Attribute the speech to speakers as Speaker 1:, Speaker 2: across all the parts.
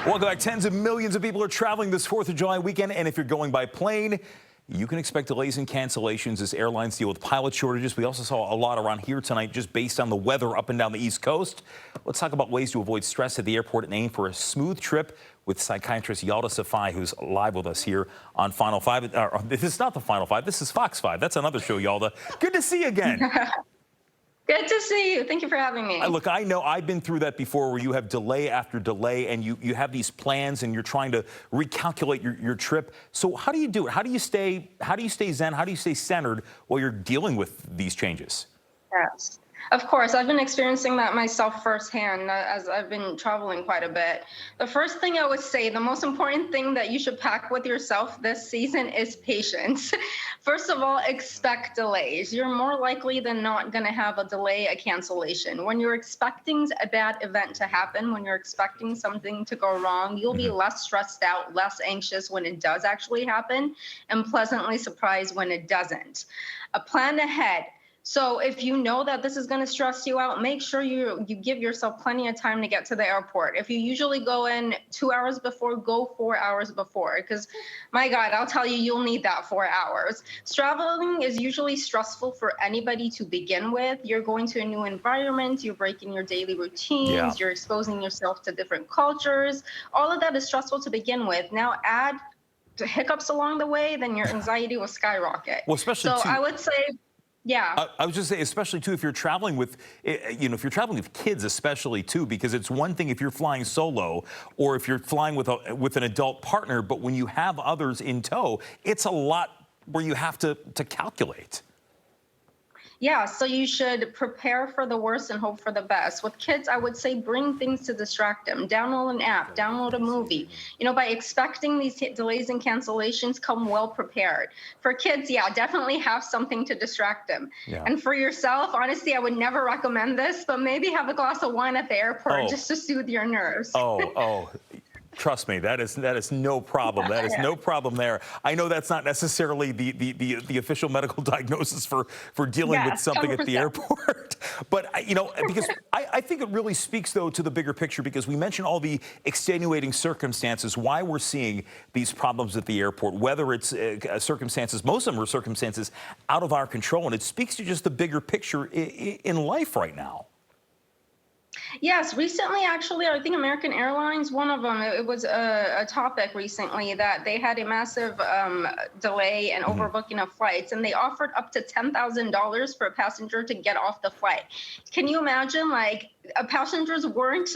Speaker 1: Welcome back. Tens of millions of people are traveling this 4th of July weekend, and if you're going by plane, you can expect delays and cancellations as airlines deal with pilot shortages. We also saw a lot around here tonight just based on the weather up and down the East Coast. Let's talk about ways to avoid stress at the airport and aim for a smooth trip with psychiatrist Yalda Safai, who's live with us here on Final Five. This is not the Final Five. This is Fox 5. That's another show, Yalda. Good to see you again.
Speaker 2: Good to see you. Thank you for having me.
Speaker 1: Look, I know I've been through that before where you have delay after delay and you have these plans and you're trying to recalculate your trip. So how do you do it? How do you stay zen? How do you stay centered while you're dealing with these changes?
Speaker 2: Yes. Of course, I've been experiencing that myself firsthand as I've been traveling quite a bit. The first thing I would say, the most important thing that you should pack with yourself this season is patience. First of all, expect delays. You're more likely than not going to have a delay, a cancellation. When you're expecting a bad event to happen, when you're expecting something to go wrong, you'll be less stressed out, less anxious when it does actually happen, and pleasantly surprised when it doesn't. Plan ahead. So if you know that this is going to stress you out, make sure you give yourself plenty of time to get to the airport. If you usually go in 2 hours before, go 4 hours before, because my God, I'll tell you, you'll need that 4 hours. Traveling is usually stressful for anybody to begin with. You're going to a new environment, you're breaking your daily routines, you're exposing yourself to different cultures. All of that is stressful to begin with. Now add hiccups along the way, then your anxiety will skyrocket.
Speaker 1: Well, especially
Speaker 2: I would say, yeah.
Speaker 1: I was just saying, especially too, if you're traveling with, if you're traveling with kids, especially too, because it's one thing if you're flying solo or if you're flying with an adult partner, but when you have others in tow, it's a lot where you have to calculate.
Speaker 2: Yeah, so you should prepare for the worst and hope for the best. With kids, I would say bring things to distract them. Download an app, download a movie. By expecting these delays and cancellations, come well prepared. For kids, yeah, definitely have something to distract them. Yeah. And for yourself, honestly, I would never recommend this, but maybe have a glass of wine at the airport just to soothe your nerves.
Speaker 1: Oh. Trust me, that is no problem. That is no problem there. I know that's not necessarily the official medical diagnosis for dealing with something 100%. At the airport. But, because I think it really speaks, though, to the bigger picture, because we mentioned all the extenuating circumstances, why we're seeing these problems at the airport, whether it's circumstances, most of them are circumstances out of our control. And it speaks to just the bigger picture in life right now.
Speaker 2: Yes, recently, actually, I think American Airlines, one of them, it was a topic recently that they had a massive delay and overbooking of flights, and they offered up to $10,000 for a passenger to get off the flight. Can you imagine, passengers weren't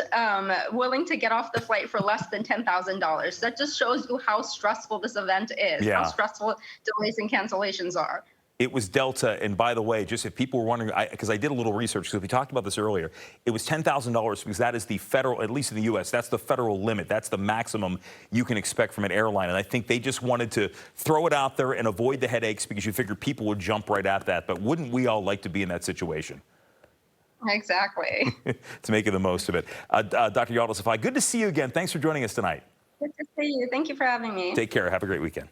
Speaker 2: willing to get off the flight for less than $10,000? That just shows you how stressful this event is, how stressful delays and cancellations are.
Speaker 1: It was Delta, and by the way, just if people were wondering, because I did a little research, because we talked about this earlier, it was $10,000 because that is the federal, at least in the U.S., that's the federal limit. That's the maximum you can expect from an airline. And I think they just wanted to throw it out there and avoid the headaches because you figured people would jump right at that. But wouldn't we all like to be in that situation?
Speaker 2: Exactly.
Speaker 1: To make the most of it. Dr. Yalda Safai, good to see you again. Thanks for joining us tonight.
Speaker 2: Good to see you. Thank you for having me.
Speaker 1: Take care. Have a great weekend.